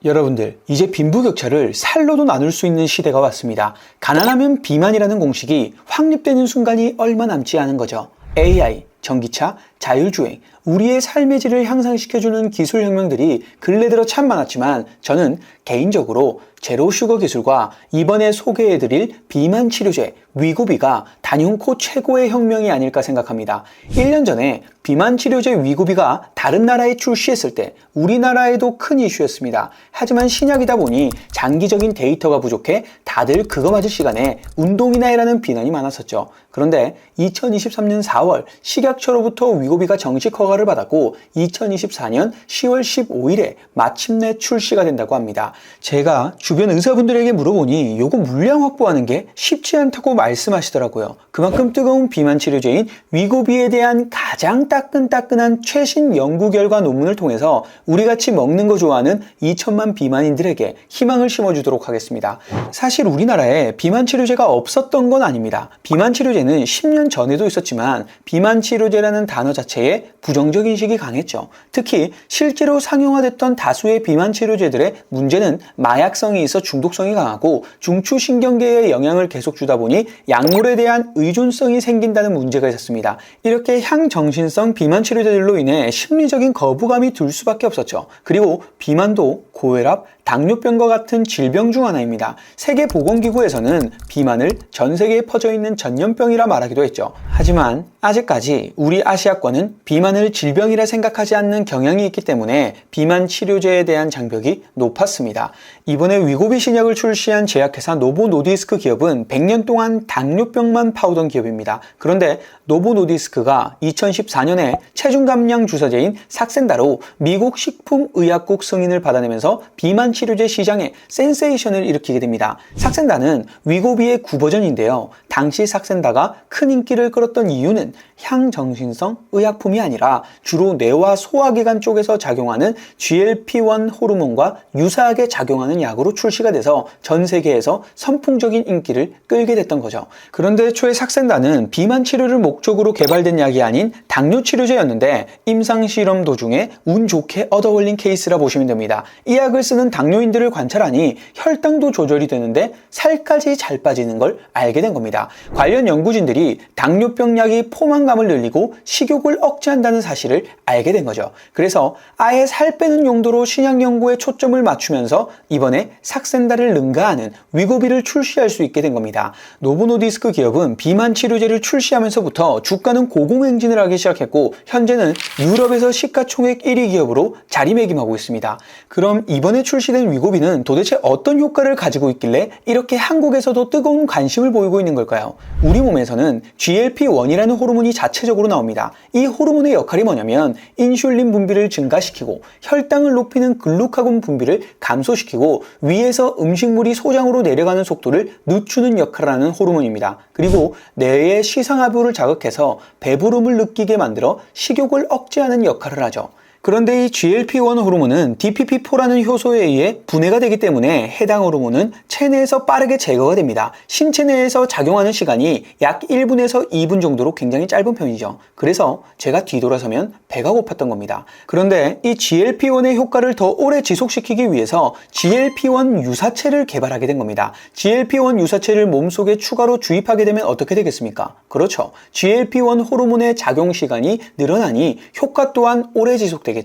여러분들, 이제 빈부격차를 살로도 나눌 수 있는 시대가 왔습니다. 가난하면 비만이라는 공식이 확립되는 순간이 얼마 남지 않은 거죠. AI, 전기차, 자율주행, 우리의 삶의 질을 향상시켜주는 기술혁명들이 근래 들어 참 많았지만 저는 개인적으로 제로슈거 기술과 이번에 소개해드릴 비만 치료제 위고비가 단연코 최고의 혁명이 아닐까 생각합니다. 1년 전에 비만 치료제 위고비가 다른 나라에 출시했을 때 우리나라에도 큰 이슈였습니다. 하지만 신약이다 보니 장기적인 데이터가 부족해 다들 그거 맞을 시간에 운동이나 해라는 비난이 많았었죠. 그런데 2023년 4월 식약처로부터 위고비가 정식 허가를 받았고 2024년 10월 15일에 마침내 출시가 된다고 합니다. 제가 주변 의사분들에게 물어보니 요거 물량 확보하는 게 쉽지 않다고 말씀하시더라고요. 그만큼 뜨거운 비만 치료제인 위고비에 대한 가장 따끈따끈한 최신 연구 결과 논문을 통해서 우리같이 먹는 거 좋아하는 2천만 비만인들에게 희망을 심어주도록 하겠습니다. 사실 우리나라에 비만 치료제가 없었던 건 아닙니다. 비만 치료제는 10년 전에도 있었지만 비만 치료제라는 단어 자체에 부정적 인식이 강했죠. 특히 실제로 상용화됐던 다수의 비만 치료제들의 문제는 마약성이 있어 중독성이 강하고 중추신경계에 영향을 계속 주다 보니 약물에 대한 의존성이 생긴다는 문제가 있었습니다. 이렇게 향정신성 비만 치료제들로 인해 심리적인 거부감이 들 수밖에 없었죠. 그리고 비만도 고혈압, 당뇨병과 같은 질병 중 하나입니다. 세계보건기구에서는 비만을 전 세계에 퍼져 있는 전염병이라 말하기도 했죠. 하지만 아직까지 우리 아시아권은 비만을 질병이라 생각하지 않는 경향이 있기 때문에 비만 치료제에 대한 장벽이 높았습니다. 이번에 위고비 신약을 출시한 제약회사 노보노디스크 기업은 100년 동안 당뇨병만 파오던 기업입니다. 그런데 노보노디스크가 2014년에 체중 감량 주사제인 삭센다로 미국 식품의약국 승인을 받아내면서 비만 치료제 시장에 센세이션을 일으키게 됩니다. 삭센다는 위고비의 구버전인데요. 당시 삭센다가 큰 인기를 끌었던 이유는 향정신성 의약품이 아니라 주로 뇌와 소화기관 쪽에서 작용하는 GLP-1 호르몬과 유사하게 작용하는 약으로 출시가 돼서 전 세계에서 선풍적인 인기를 끌게 됐던 거죠. 그런데 애초에 삭센다는 비만 치료를 목적으로 개발된 약이 아닌 당뇨 치료제였는데 임상실험 도중에 운 좋게 얻어 걸린 케이스라 보시면 됩니다. 이 약을 쓰는 당뇨인들을 관찰하니 혈당도 조절이 되는데 살까지 잘 빠지는 걸 알게 된 겁니다. 관련 연구진들이 당뇨병 약이 포만감을 늘리고 식욕을 억제한다는 사실을 알게 된 거죠. 그래서 아예 살 빼는 용도로 신약 연구에 초점을 맞추면서 이번에 삭센다를 능가하는 위고비를 출시할 수 있게 된 겁니다. 노보노디스크 기업은 비만 치료제를 출시하면서부터 주가는 고공행진을 하기 시작했고 현재는 유럽에서 시가총액 1위 기업으로 자리매김하고 있습니다. 그럼 이번에 출시된 위고비는 도대체 어떤 효과를 가지고 있길래 이렇게 한국에서도 뜨거운 관심을 보이고 있는 걸까요? 우리 몸에서는 GLP-1이라는 호르몬이 자체적으로 나옵니다. 이 호르몬의 역할이 뭐냐면 인슐린 분비를 증가시키고 혈당을 높이는 글루카곤 분비를 감소시키고 위에서 음식물이 소장으로 내려가는 속도를 늦추는 역할을 하는 호르몬입니다. 그리고 뇌의 시상하부를 자극해서 배부름을 느끼게 만들어 식욕을 억제하는 역할을 하죠. 그런데 이 GLP-1 호르몬은 DPP-4라는 효소에 의해 분해가 되기 때문에 해당 호르몬은 체내에서 빠르게 제거가 됩니다. 신체 내에서 작용하는 시간이 약 1분에서 2분 정도로 굉장히 짧은 편이죠. 그래서 제가 뒤돌아서면 배가 고팠던 겁니다. 그런데 이 GLP-1의 효과를 더 오래 지속시키기 위해서 GLP-1 유사체를 개발하게 된 겁니다. GLP-1 유사체를 몸속에 추가로 주입하게 되면 어떻게 되겠습니까? 그렇죠. GLP-1 호르몬의 작용 시간이 늘어나니 효과 또한 오래 지속되겠죠.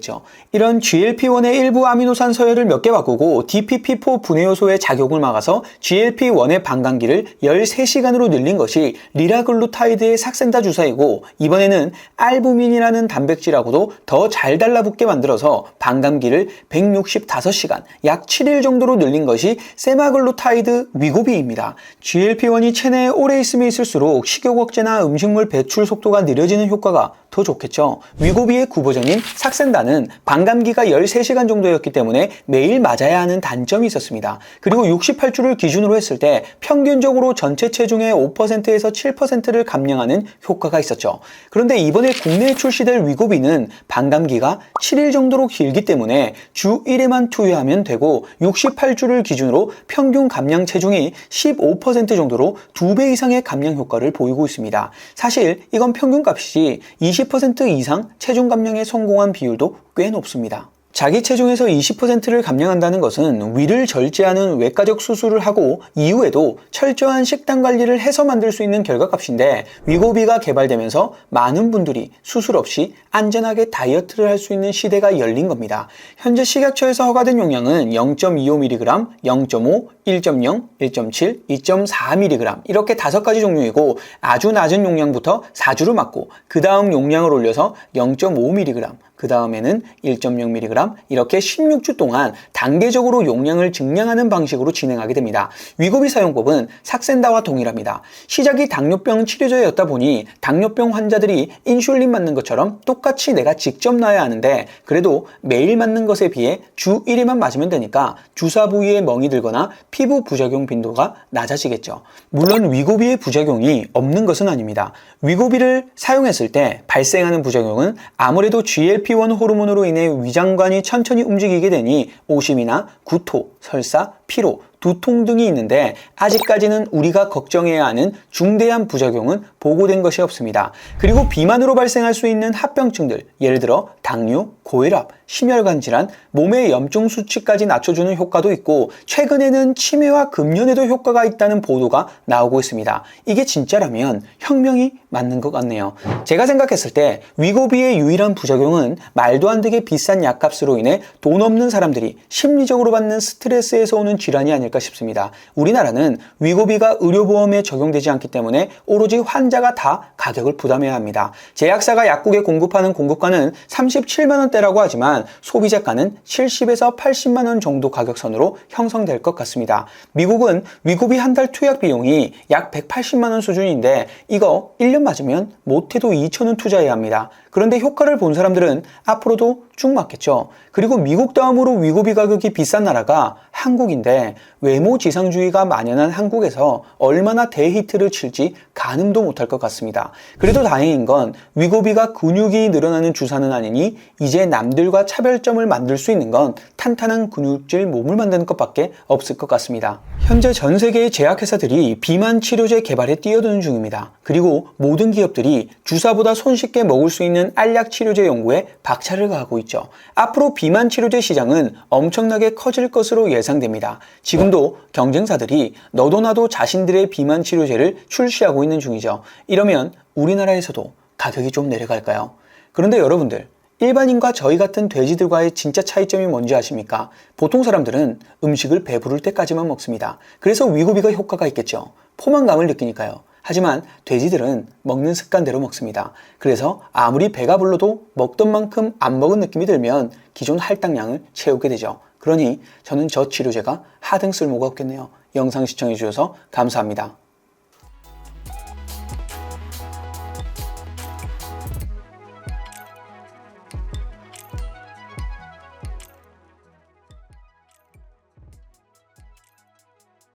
이런 GLP-1의 일부 아미노산 서열을 몇 개 바꾸고 DPP-4 분해 요소의 작용을 막아서 GLP-1의 반감기를 13시간으로 늘린 것이 리라글루타이드의 삭센다 주사이고 이번에는 알부민이라는 단백질하고도 더 잘 달라붙게 만들어서 반감기를 165시간, 약 7일 정도로 늘린 것이 세마글루타이드 위고비입니다. GLP-1이 체내에 오래 있으면 있을수록 식욕 억제나 음식물 배출 속도가 느려지는 효과가 더 좋겠죠. 위고비의 구버전인 삭센다는 반감기가 13시간 정도였기 때문에 매일 맞아야 하는 단점이 있었습니다. 그리고 68주를 기준으로 했을 때 평균적으로 전체 체중의 5%에서 7%를 감량하는 효과가 있었죠. 그런데 이번에 국내에 출시될 위고비는 반감기가 7일 정도로 길기 때문에 주 1회만 투여하면 되고 68주를 기준으로 평균 감량 체중이 15% 정도로 2배 이상의 감량 효과를 보이고 있습니다. 사실 이건 평균값이지 20% 이상 체중 감량에 성공한 비율도 꽤 높습니다. 자기 체중에서 20%를 감량한다는 것은 위를 절제하는 외과적 수술을 하고 이후에도 철저한 식단 관리를 해서 만들 수 있는 결과값인데, 위고비가 개발되면서 많은 분들이 수술 없이 안전하게 다이어트를 할 수 있는 시대가 열린 겁니다. 현재 식약처에서 허가된 용량은 0.25mg, 0.5, 1.0, 1.7, 2.4mg 이렇게 5가지 종류이고, 아주 낮은 용량부터 4주를 맞고 그 다음 용량을 올려서 0.5mg, 그 다음에는 1.0mg 이렇게 16주 동안 단계적으로 용량을 증량하는 방식으로 진행하게 됩니다. 위고비 사용법은 삭센다와 동일합니다. 시작이 당뇨병 치료제였다 보니 당뇨병 환자들이 인슐린 맞는 것처럼 똑같이 내가 직접 놔야 하는데, 그래도 매일 맞는 것에 비해 주 1회만 맞으면 되니까 주사 부위에 멍이 들거나 피부 부작용 빈도가 낮아지겠죠. 물론 위고비의 부작용이 없는 것은 아닙니다. 위고비를 사용했을 때 발생하는 부작용은 아무래도 GLP-1 호르몬으로 인해 위장관이 천천히 움직이게 되니 오심이나 구토, 설사, 피로, 두통 등이 있는데, 아직까지는 우리가 걱정해야 하는 중대한 부작용은 보고된 것이 없습니다. 그리고 비만으로 발생할 수 있는 합병증들, 예를 들어 당뇨, 고혈압, 심혈관 질환, 몸의 염증 수치까지 낮춰주는 효과도 있고, 최근에는 치매와 금연에도 효과가 있다는 보도가 나오고 있습니다. 이게 진짜라면 혁명이 맞는 것 같네요. 제가 생각했을 때 위고비의 유일한 부작용은 말도 안 되게 비싼 약값으로 인해 돈 없는 사람들이 심리적으로 받는 스트레스에서 오는 질환이 아닐까 싶습니다. 우리나라는 위고비가 의료보험에 적용되지 않기 때문에 오로지 환자가 다 가격을 부담해야 합니다. 제약사가 약국에 공급하는 공급가는 37만원대라고 하지만 소비자가는 70에서 80만원 정도 가격선으로 형성될 것 같습니다. 미국은 위고비 한 달 투약 비용이 약 180만원 수준인데, 이거 1년 맞으면 못해도 2천원 투자해야 합니다. 그런데 효과를 본 사람들은 앞으로도 쭉 맞겠죠. 그리고 미국 다음으로 위고비 가격이 비싼 나라가 한국인데, 외모 지상주의가 만연한 한국에서 얼마나 대히트를 칠지 가늠도 못할 것 같습니다. 그래도 다행인 건 위고비가 근육이 늘어나는 주사는 아니니 이제 남들과 차별점을 만들 수 있는 건 탄탄한 근육질 몸을 만드는 것밖에 없을 것 같습니다. 현재 전 세계의 제약회사들이 비만 치료제 개발에 뛰어드는 중입니다. 그리고 모든 기업들이 주사보다 손쉽게 먹을 수 있는 알약 치료제 연구에 박차를 가하고 있죠. 앞으로 비만 치료제 시장은 엄청나게 커질 것으로 예상됩니다. 지금도 경쟁사들이 너도 나도 자신들의 비만 치료제를 출시하고 있는 중이죠. 이러면 우리나라에서도 가격이 좀 내려갈까요? 그런데 여러분들, 일반인과 저희 같은 돼지들과의 진짜 차이점이 뭔지 아십니까? 보통 사람들은 음식을 배부를 때까지만 먹습니다. 그래서 위고비가 효과가 있겠죠. 포만감을 느끼니까요. 하지만 돼지들은 먹는 습관대로 먹습니다. 그래서 아무리 배가 불러도 먹던 만큼 안 먹은 느낌이 들면 기존 할당량을 채우게 되죠. 그러니 저는 저 치료제가 하등 쓸모가 없겠네요. 영상 시청해주셔서 감사합니다.